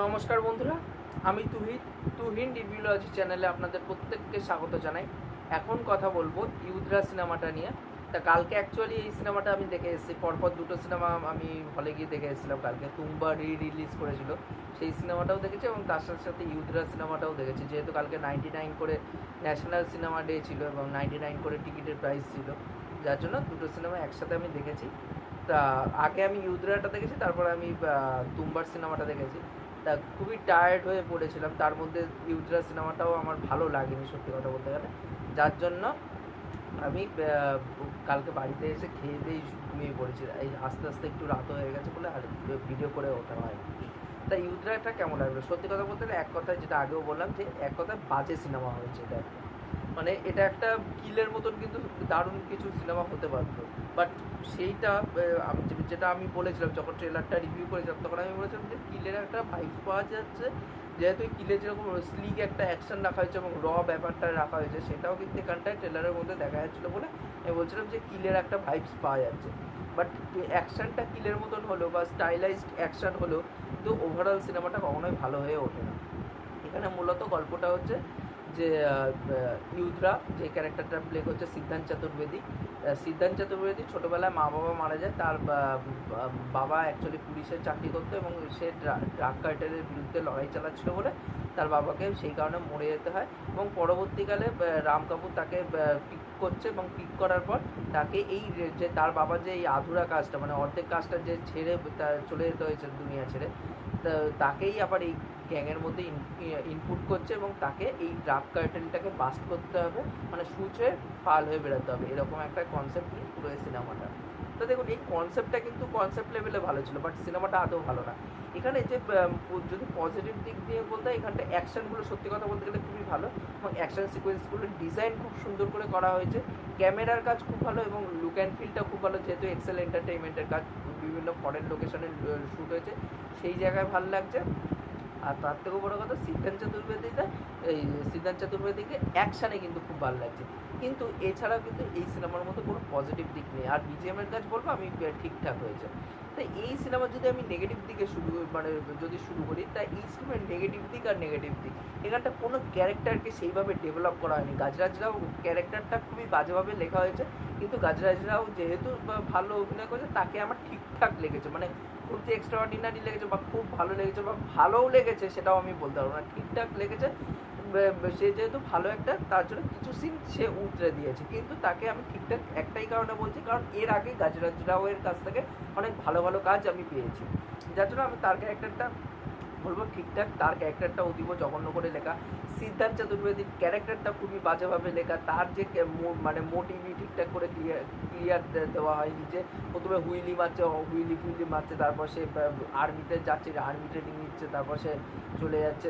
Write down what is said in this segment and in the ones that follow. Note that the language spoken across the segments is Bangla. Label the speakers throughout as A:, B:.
A: নমস্কার বন্ধুরা, আমি তুহিন রিভিউলজি চ্যানেলে আপনাদের প্রত্যেককে স্বাগত জানাই। এখন কথা বলবো ইউদ্রা সিনেমাটা নিয়ে। তা কালকে অ্যাকচুয়ালি এই সিনেমাটা আমি দেখে এসেছি, পরপর দুটো সিনেমা আমি হলে গিয়ে দেখে এসেছিলাম। কালকে তুম্বা রিলিজ করেছিল, সেই সিনেমাটাও দেখেছি এবং তার সাথে সাথে ইউদ্রা সিনেমাটাও দেখেছি। যেহেতু কালকে 99 করে ন্যাশনাল সিনেমা ডে ছিল এবং 99 করে টিকিটের প্রাইস ছিল, যার জন্য দুটো সিনেমা একসাথে আমি দেখেছি। তা আগে আমি ইউদ্রাটা দেখেছি, তারপর আমি তুম্বার সিনেমাটা দেখেছি। তা খুবই টায়ার্ড হয়ে পড়েছিলাম, তার মধ্যে ইউদ্রা সিনেমাটাও আমার ভালো লাগেনি সত্যি কথা বলতে গেলে, যার জন্য আমি কালকে বাড়িতে এসে খেয়ে দিয়েই ঘুমিয়ে পড়েছি। এই আস্তে আস্তে একটু রাত হয়ে গেছে বলে আর ভিডিও করে ওঠা হয়। তা ইউদ্রাটা কেমন লাগলো সত্যি কথা বলতে গেলে, এক কথায় যেটা আগেও বললাম যে এক কথায় বাজে সিনেমা হয়েছে এটা একটা। মানে এটা একটা কিলের মতন কিন্তু দারুণ কিছু সিনেমা হতে পারতো, বাট সেইটা আমি যেটা আমি বলেছিলাম যখন ট্রেলারটা রিভিউ করেছিলাম, তখন আমি বলেছিলাম যে কিলের একটা ভাইব পাওয়া যাচ্ছে। যেহেতু কিলে যেরকম স্লিক একটা অ্যাকশন রাখা হয়েছে এবং ব্যাপারটা রাখা হয়েছে, সেটাও কিন্তু এখানটায় ট্রেলারের মধ্যে দেখা যাচ্ছিলো বলে আমি বলছিলাম যে কিলের একটা ভাইবস পাওয়া যাচ্ছে। বাট অ্যাকশনটা কিলের মতন হলো বা স্টাইলাইজড অ্যাকশন হলো, কিন্তু ওভারঅল সিনেমাটা কখনোই ভালো হয়ে ওঠে না। এখানে মূলত গল্পটা হচ্ছে যে ইউদ্রা যে ক্যারেক্টারটা প্লে করছে সিদ্ধান্ত চতুর্বেদী। সিদ্ধান্ত চতুর্বেদী ছোটোবেলায় মা বাবা মারা যায়। তার বাবা অ্যাকচুয়ালি পুলিশের চাকরি করতো এবং সে ড্রাগ কার্টেলের বিরুদ্ধে লড়াই চালাচ্ছিল বলে তার বাবাকে সেই কারণে মরে যেতে হয়। এবং পরবর্তীকালে রাম কাপুর তাকে পিক করছে এবং পিক করার পর তাকে এই যে তার বাবার যে এই আধুরা কাজটা, মানে অর্ধেক কাজটা যে ছেড়ে চলে যেতে হয়েছে দুনিয়া ছেড়ে, তাকেই আবার এই গ্যাংয়ের মধ্যে ইনপুট করছে এবং তাকে এই ড্রাগ কার্টেলটাকে বাস্ট করতে হবে, মানে সুচে ফাল হয়ে বেরোতে হবে, এরকম একটা কনসেপ্ট নিয়ে পুরো এই সিনেমাটা। তো দেখুন এই কনসেপ্টটা কিন্তু কনসেপ্ট লেভেলে ভালো ছিল, বাট সিনেমাটা আদৌ ভালো না। এখানে যে যদি পজিটিভ দিক দিয়ে বলতে হয়, এখানটা অ্যাকশনগুলো সত্যি কথা বলতে গেলে খুবই ভালো এবং অ্যাকশন সিকোয়েন্সগুলোর ডিজাইন খুব সুন্দর করে করা হয়েছে। ক্যামেরার কাজ খুব ভালো এবং লুক অ্যান্ড ফিলটা খুব ভালো, যেহেতু এক্সেল এন্টারটেইনমেন্টের কাজ, বিভিন্ন ফরেন লোকেশনে শ্যুট হয়েছে, সেই জায়গায় ভালো লাগছে। আর তার থেকেও বড়ো কথা সিদ্ধান্ত চতুর্বেদীকে অ্যাকশানে কিন্তু খুব ভালো লাগছে। কিন্তু এছাড়াও কিন্তু এই সিনেমার মধ্যে কোনো পজিটিভ দিক নেই। আর বিজিএমের কাজ বলবো আমি ঠিকঠাক হয়েছে। তাই এই সিনেমা যদি আমি নেগেটিভ দিকে যদি শুরু করি, তাই এই সিনেমার নেগেটিভ দিক আর নেগেটিভ দিক, এখানটা কোনো ক্যারেক্টারকে সেইভাবে ডেভেলপ করা হয়নি। গাজরাজরাও ক্যারেক্টারটা খুবই বাজেভাবে লেখা হয়েছে, কিন্তু গাজরাজরাও যেহেতু ভালো অভিনয় করেছে, তাকে আমার ঠিকঠাক লেগেছে। মানে খুব যে এক্সট্রা অর্ডিনারি লেগেছে বা খুব ভালো লেগেছে বা ভালোও লেগেছে সেটাও আমি বলতে পারবো না, ঠিকঠাক লেগেছে। সে যেহেতু ভালো একটা, তার জন্য কিছু সিন সে উতরে দিয়েছে, কিন্তু তাকে আমি ঠিকঠাক একটাই কারণে বলছি, কারণ এর আগে গাজরাজ রাওয়ের কাছ থেকে অনেক ভালো ভালো কাজ আমি পেয়েছি, যার জন্য আমি তার ক্যারেক্টারটা বলবো ঠিকঠাক। তার ক্যারেক্টারটা অতীব জঘন্য করে লেখা। সিদ্ধান্ত চতুর্বেদীর ক্যারেক্টারটা খুবই বাজেভাবে লেখা। তার যে মানে মোটিভই ঠিকঠাক করে ক্লিয়ার দেওয়া হয়নি। যে প্রথমে হুইলি মারছে, তারপর সে আর্মিতে যাচ্ছে, আর্মি ট্রেনিং নিচ্ছে, তারপর সে চলে যাচ্ছে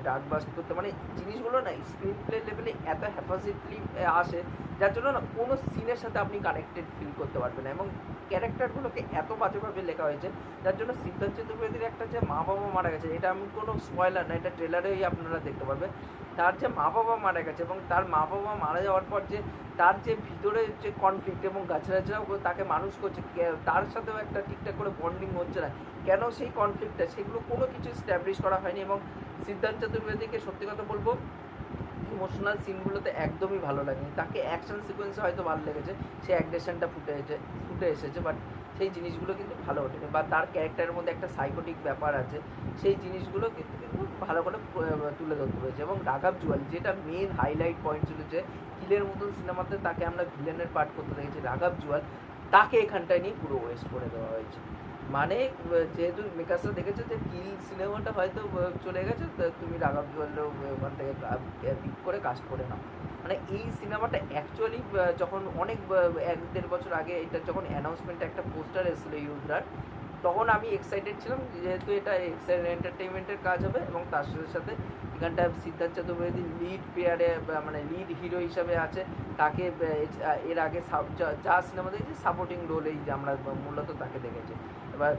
A: ডাক বাস্ট করতে। মানে জিনিসগুলো না স্ক্রিন প্লে লেভেলে এত হ্যাপাসিটলি আসে, যার জন্য না কোনো সিনের সাথে আপনি কানেক্টেড ফিল করতে পারবেন না এবং ক্যারেক্টারগুলোকে এত বাজেভাবে লেখা হয়েছে, যার জন্য সিদ্ধান্ত চতুর্বেদীর একটা যে মা বাবা মারা গেছে, এটা আমি কোনো স্পয়লার না, এটা ট্রেলারেই আপনারা দেখতে পারবেন। তার যে মা বাবা মারা গেছে এবং তার মা বাবা মারা যাওয়ার পর যে তার যে ভিতরে যে কনফ্লিক্ট এবং গাছরাজরাও তাকে মানুষ করছে, তার সাথেও একটা ঠিকঠাক করে বন্ডিং হচ্ছে না, কেন সেই কনফ্লিক্টটা, সেগুলো কোনো কিছু স্ট্যাবলিশ করা হয়নি। এবং সিদ্ধান্ত চতুর্বেদীকে সত্যি কথা বলবো, ইমোশনাল সিনগুলোতে একদমই ভালো লাগেনি। তাকে অ্যাকশন সিকোয়েন্সে হয়তো ভালো লেগেছে, সে অ্যাগ্রেশনটা ফুটে এসেছে, বাট সেই জিনিসগুলো কিন্তু ভালো ওঠেনি। বা তার ক্যারেক্টারের মধ্যে একটা সাইকোটিক ব্যাপার আছে, সেই জিনিসগুলো কিন্তু ভালো করে তুলে ধরতে হয়েছে। এবং রাঘব জুয়াল যেটা মেন হাইলাইট পয়েন্ট ছিল, যে কিলের মতন সিনেমাতে তাকে আমরা ভিলেনের পার্ট করতে দেখেছি, রাঘব জুয়াল, তাকে এখানটায় নিয়ে পুরো ওয়েস্ট করে দেওয়া হয়েছে। মানে যেহেতু মেকার্সরা দেখেছে যে কিল সিনেমাটা হয়তো চলে গেছে, তুমি রাঘব জুয়ালের ওখান থেকে পিক করে কাস্ট করে নাও। মানে এই সিনেমাটা অ্যাকচুয়ালি যখন অনেক 1-1.5 বছর আগে এটা যখন অ্যানাউন্সমেন্টে একটা পোস্টার এসেছিলো ইউদ্রার, তখন আমি এক্সাইটেড ছিলাম, যেহেতু এটা এক্সেল এন্টারটেইনমেন্টের কাজ হবে এবং তার সাথে সাথে এখানটা সিদ্ধার্থ চতুর্বেদী লিড প্লেয়ারে মানে লিড হিরো হিসাবে আছে। তাকে এর আগে যা সিনেমা দেখেছি সাপোর্টিং রোলেই যে আমরা মূলত তাকে দেখেছি। এবার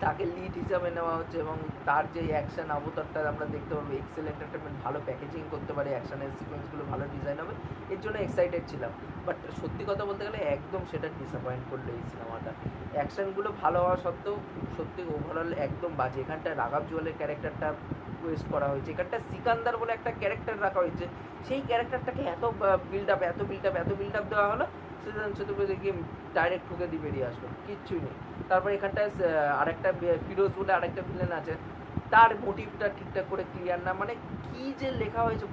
A: তাকে লিড হিসাবে নেওয়া হচ্ছে এবং তার যে অ্যাকশন অবতারটা আমরা দেখতে পাবো, এক্সেল এন্টারটেনমেন্ট ভালো প্যাকেজিং করতে পারে, অ্যাকশনের সিকোয়েন্সগুলো ভালো ডিজাইন হবে, এর জন্য এক্সাইটেড ছিলাম। বাট সত্যি কথা বলতে গেলে একদম সেটা ডিসঅ্যাপয়েন্ট করলো এই সিনেমাটা। অ্যাকশনগুলো ভালো হওয়া সত্ত্বেও সত্যি ওভারঅল একদম বাজে। এখানটায় রাঘব জুয়ালের ক্যারেক্টারটা ওয়েস্ট করা হয়েছে, এখানটা সিকান্দার বলে একটা ক্যারেক্টার রাখা হয়েছে, সেই ক্যারেক্টারটাকে এত বিল্ড আপ দেওয়া হলো, সৃজন চতুর্বেদীকে ডাইরেক্ট ঠুকে দিয়ে বেরিয়ে আসলো, কিচ্ছুই নেই। তারপর এখানটায় আরেকটা ফিরোজ বলে আরেকটা ভিলেন আছে, তার মোটিভটা ঠিকঠাক করে ক্লিয়ার না, মানে কি যে লেখা হয়েছে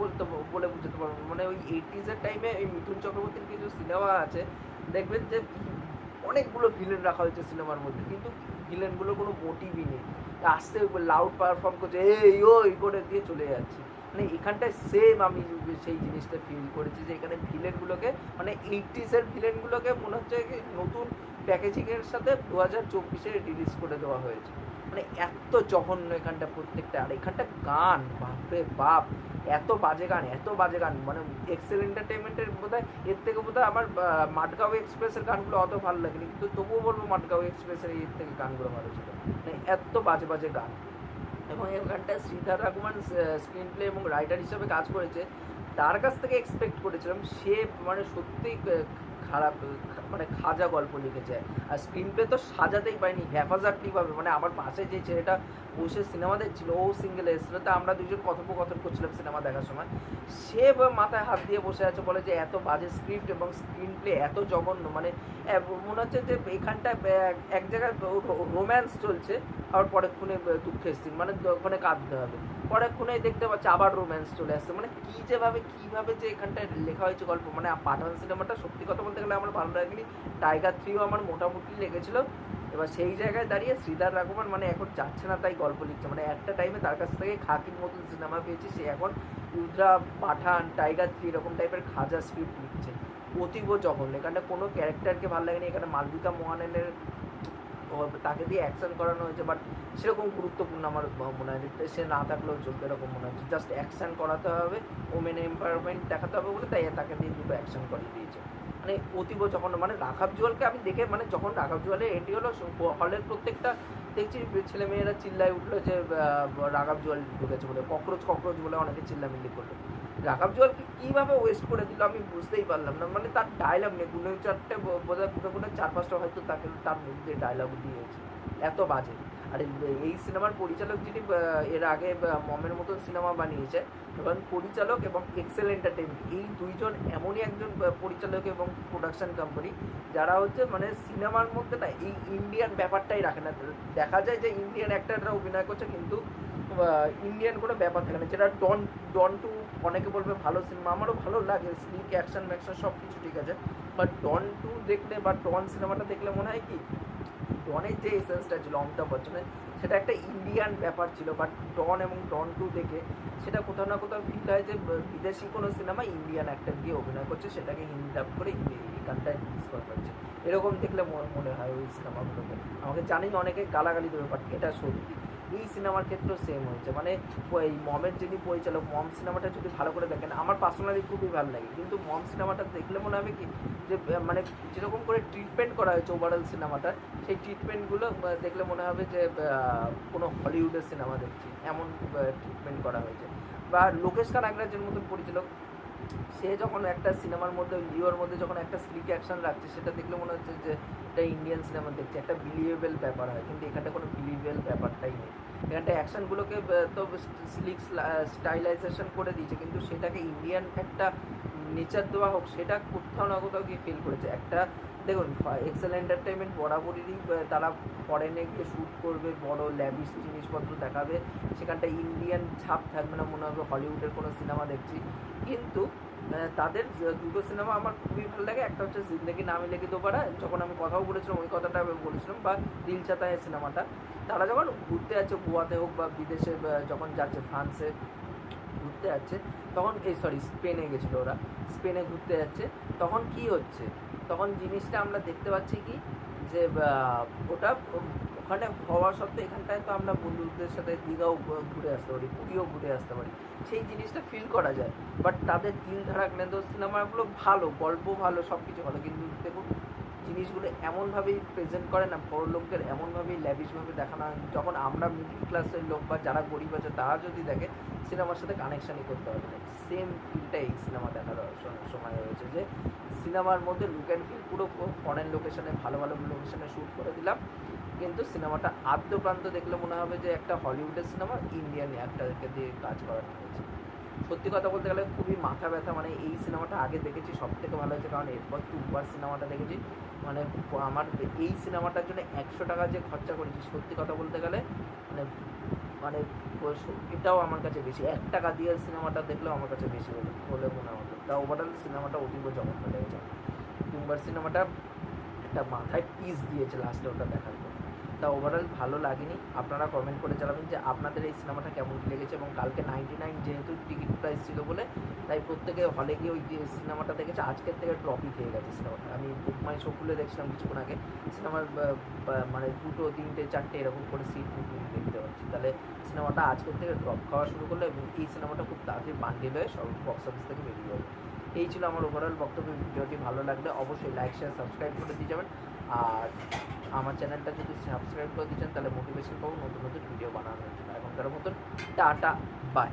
A: বলে বুঝতে পারবো না। মানে ওই 80s টাইমে ওই মিথুন চক্রবর্তীর কিছু সিনেমা আছে, দেখবেন যে অনেকগুলো ভিলেন রাখা হয়েছে সিনেমার মধ্যে, কিন্তু ভিলেনগুলোর কোনো মোটিভই নেই, আসতে লাউড পারফর্ম করছে এই ওই করে দিয়ে চলে যাচ্ছে। মানে এখানটায় সেম আমি সেই জিনিসটা ফিল করেছি যে এখানে ভিলেনগুলোকে মানে 80s ভিলেনগুলোকে মনে হচ্ছে নতুন প্যাকেজিংয়ের সাথে 2024 রিলিজ করে দেওয়া হয়েছে। মানে এত জঘন্য এখানটা প্রত্যেকটা। আর এখানটা গান, বাপরে বাপ, এত বাজে গান, মানে এক্সেল এন্টারটেনমেন্টের বোধহয় এর থেকে বোধহয় আমার মাডগাঁও এক্সপ্রেসের গানগুলো অত ভালো লাগেনি, কিন্তু তবুও বলবো মাডগাঁও এক্সপ্রেসের এর থেকে গানগুলো ভালো ছিল। মানে এত বাজে গান। এবং এই গানটা শ্রীধর রঘুমান স্ক্রিন প্লে এবং রাইটার হিসেবে কাজ করেছে, তার কাছ থেকে এক্সপেক্ট করেছিলাম সে মানে সত্যিই খারাপ, মানে খাজা গল্প লিখেছে। আর স্ক্রিন প্লে তো সাজাতেই পারেনি, হ্যাফাজার্টলিভাবে। মানে আমার পাশে যে ছেলেটা বসে সিনেমা দেখছিল, ও সিঙ্গেল এসেছিলো, তা আমরা দুজন কথোপকথন করছিলাম সিনেমা দেখার সময়, সে মাথায় হাত দিয়ে বসে আছে, বলে যে এত বাজে স্ক্রিপ্ট এবং স্ক্রিন প্লে এত জঘন্য। মানে মনে হচ্ছে যে এখানটায় এক জায়গায় রোম্যান্স চলছে, আবার পরেক্ষণে দুঃখের সিন, মানে ওখানে কাঁদতে হবে, পরেক্ষণে দেখতে পাচ্ছি আবার রোম্যান্স চলে আসছে। মানে কীভাবে যে এখানটায় লেখা হয়েছে গল্প। মানে পাঠান সিনেমাটা সত্যি কথা বলতে গেলে আমার ভালো লাগেনি, টাইগার 3ও আমার মোটামুটি লেগেছিলো। এবার সেই জায়গায় দাঁড়িয়ে শ্রীধর রঘুমান মানে এখন যাচ্ছে না তাই গল্প লিখছে। মানে একটা টাইমে তার কাছ থেকে খাকির মতন সিনেমা পেয়েছি, সে এখন রুদ্রা, পাঠান, টাইগার 3 এরকম টাইপের খাজা স্ক্রিপ্ট লিখছে, অতীব জঘন্য। এখানটা কোনো ক্যারেক্টারকে ভালো লাগেনি। এখানে মালবিকা মোহানের তাকে দিয়ে অ্যাকশন করানো হয়েছে, বাট সেরকম গুরুত্বপূর্ণ আমার মনে হয় সে না থাকলেও চলবে এরকম মনে হচ্ছে। জাস্ট অ্যাকশন করাতে হবে, ওমেন এম্পাওয়ারমেন্ট দেখাতে হবে বলে তাই তাকে দিয়ে দুটো অ্যাকশন করিয়ে দিয়েছে। মানে অতীব যখন মানে রাঘব জুয়ালকে আমি দেখে, মানে যখন রাঘব জুয়ালে এন্ট্রি হলো, হলের প্রত্যেকটা দেখছি ছেলে মেয়েরা চিল্লায় উঠলো যে রাঘব জুয়াল ঢুকেছে বলে, ককরোচ বলে অনেকে চিল্লামিল্লি করলো। রাঘব জুয়ালকে কীভাবে ওয়েস্ট করে দিল আমি বুঝতেই পারলাম না। মানে তার ডায়লগ নেই, চারটে বোধহয় কোনো 4-5টা হয়তো তাকে তার মধ্যে ডায়লগ দিয়েছে, এত বাজে। আর এই সিনেমার পরিচালক যিনি এর আগে মমের মতন সিনেমা বানিয়েছে, এবং পরিচালক এবং এক্সেল এন্টারটেনমেন্ট, এই দুইজন এমনই একজন পরিচালক এবং প্রোডাকশন কোম্পানি যারা হচ্ছে মানে সিনেমার মধ্যে না এই ইন্ডিয়ান ব্যাপারটাই রাখে না। দেখা যায় যে ইন্ডিয়ান অ্যাক্টাররা অভিনয় করছে, কিন্তু ইন্ডিয়ান কোনো ব্যাপার থাকে না। যেটা ডন টু অনেকে বলবে ভালো সিনেমা, আমারও ভালো লাগে, স্লিক অ্যাকশন ম্যাকশন সব কিছু ঠিক আছে, বাট ডন টু দেখলে বা ডন সিনেমাটা দেখলে মনে হয় কি ডনের যে এসেন্সটা ছিল অমিতাভ বচ্চনের, সেটা একটা ইন্ডিয়ান ব্যাপার ছিল। বাট ডন এবং ডন টু দেখে সেটা কোথাও না কোথাও ফিল হয় যে বিদেশি কোনো সিনেমা ইন্ডিয়ান অ্যাক্টর দিয়ে অভিনয় করছে, সেটাকে হিন্দি ডাব করে এখানটায় রিলিজ করা হচ্ছে, এরকম দেখলে মনে হয় ওই সিনেমাগুলোকে। আমাকে জানি অনেকে গালাগালি দেবে, বাট এটা সত্যি। এই সিনেমার ক্ষেত্রেও সেম হয়েছে। মানে এই মমের যিনি পরিচালক, মম সিনেমাটা যদি ভালো করে দেখেন, আমার পার্সোনালি খুবই ভালো লাগে, কিন্তু মম সিনেমাটা দেখলে মনে হবে কি যে মানে যেরকম করে ট্রিটমেন্ট করা হয়েছে ওভারঅল সিনেমাটা, সেই ট্রিটমেন্টগুলো দেখলে মনে হবে যে কোনো হলিউডের সিনেমা দেখছি, এমন ট্রিটমেন্ট করা হয়েছে। বা লোকেশ কানাগরাজের মতন পরিচালক, সে যখন একটা সিনেমার মধ্যে লিওর মধ্যে যখন একটা স্লিক অ্যাকশন রাখছে, সেটা দেখলে মনে হচ্ছে যে এটা ইন্ডিয়ান সিনেমা দেখছে, একটা বিলিভেবল ব্যাপার হয়, কিন্তু এখানটা কোনো বিলিভেবল ব্যাপারটাই নেই। এখানটা অ্যাকশনগুলোকে তো স্লিক স্টাইলাইজেশন করে দিয়েছে, কিন্তু সেটাকে ইন্ডিয়ান একটা নেচার দেওয়া হোক, সেটা কোথাও না কোথাও গিয়ে ফিল করেছে। একটা দেখুন, এক্সেল এন্টারটেনমেন্ট বরাবরই তারা ফরেনে গিয়ে শ্যুট করবে, বড় ল্যাবিশ জিনিসপত্র দেখাবে, সেখানটা ইন্ডিয়ান ছাপ থাকবে না, মনে হবে হলিউডের কোনো সিনেমা দেখছি। কিন্তু তাদের দুটো সিনেমা আমার খুবই ভালো লাগে, একটা হচ্ছে জিন্দেগি নামে লেগে দোবারা, যখন আমি কথাও বলেছিলাম ওই কথাটা আমি বলেছিলাম, বা দিল চাতা হ্যায় সিনেমাটা, তারা যখন ঘুরতে যাচ্ছে গোয়াতে হোক বা বিদেশে যখন যাচ্ছে, ফ্রান্সে ঘুরতে যাচ্ছে, তখন স্পেনে গেছিলো ওরা, স্পেনে ঘুরতে যাচ্ছে, তখন কি হচ্ছে, তখন জিনিসটা আমরা দেখতে পাচ্ছি কি যে ওটা ওখানে হওয়া সত্ত্বেও এখানটায় তো আমরা বন্ধুদের সাথে দীঘাও ঘুরে আসতে পারি, পুরীও ঘুরে আসতে পারি, সেই জিনিসটা ফিল করা যায়। বাট তাদের দিল ধারাক নেন্দো সিনেমাগুলো ভালো, গল্প ভালো, সব কিছু ভালো, কিন্তু দেখুন জিনিসগুলো এমনভাবেই প্রেজেন্ট করে না, বড় লোকদের এমনভাবেই ল্যাভিশভাবে দেখানো হয়, যখন আমরা মিডল ক্লাসের লোক বা যারা গরিব আছে তারা যদি দেখে সিনেমার সাথে কানেকশানই করতে পারবে না। সেম ফিলটা এই সিনেমা দেখার সময় হয়েছে, যে সিনেমার মধ্যে লুক অ্যান্ড ফিল পুরো ফরেন লোকেশনে, ভালো ভালো লোকেশনে শ্যুট করে দিলাম, কিন্তু সিনেমাটা আদ্যপ্রান্ত দেখলে মনে হবে যে একটা হলিউডের সিনেমা ইন্ডিয়ান অ্যাক্টরকে দিয়ে কাজ করানো হয়েছে। সত্যি কথা বলতে গেলে খুবই মাথা ব্যথা, মানে এই সিনেমাটা আগে দেখেছি সব থেকে ভালো হয়েছে, কারণ এরপর দুবার সিনেমাটা দেখেছি, মানে আমার এই সিনেমাটার জন্য 100 টাকা যে খরচা করেছি, সত্যি কথা বলতে গেলে মানে মানে এটাও আমার কাছে বেশি, 1 টাকা দিয়ে সিনেমাটা দেখলেও আমার কাছে বেশি বলে মনে হতো। তা ওভারঅল সিনেমাটা অতীব জঘন্য লেগেছে। দুবার সিনেমাটা একটা মাথায় পিস দিয়েছে লাস্টে ওটা দেখার পর। তা ওভারঅল ভালো লাগেনি। আপনারা কমেন্ট করে জানাবেন যে আপনাদের এই সিনেমাটা কেমন কী লেগেছে, এবং কালকে 99 যেহেতু টিকিট প্রাইস ছিল বলে তাই প্রত্যেকে হলে গিয়ে ওই যে সিনেমাটা দেখেছে। আজকের থেকে ড্রপই খেয়ে গেছে সিনেমাটা। আমি বুক মাই শো খুলে দেখছিলাম কিছুক্ষণ আগে, সিনেমার মানে 2টো 3টে 4টে এরকম করে সিট বুকিং দেখতে পাচ্ছি। তাহলে সিনেমাটা আজকের থেকে ড্রপ খাওয়া শুরু করলো, এবং এই সিনেমাটা খুব তাড়াতাড়ি বান্ডিল হয়ে সব বক্স অফিস থেকে বেরিয়ে যাবে। এই ছিল আমার ওভারঅল বক্তব্য। ভিডিওটি ভালো লাগলে অবশ্যই লাইক শেয়ার সাবস্ক্রাইব করে দিয়ে যাবেন, আর আমার চ্যানেলটা যদি সাবস্ক্রাইব করে দিচ্ছেন তাহলে মোটিভেশন পাবো নতুন নতুন ভিডিও বানানোর জন্য। এখনকার মতন টাটা, বাই।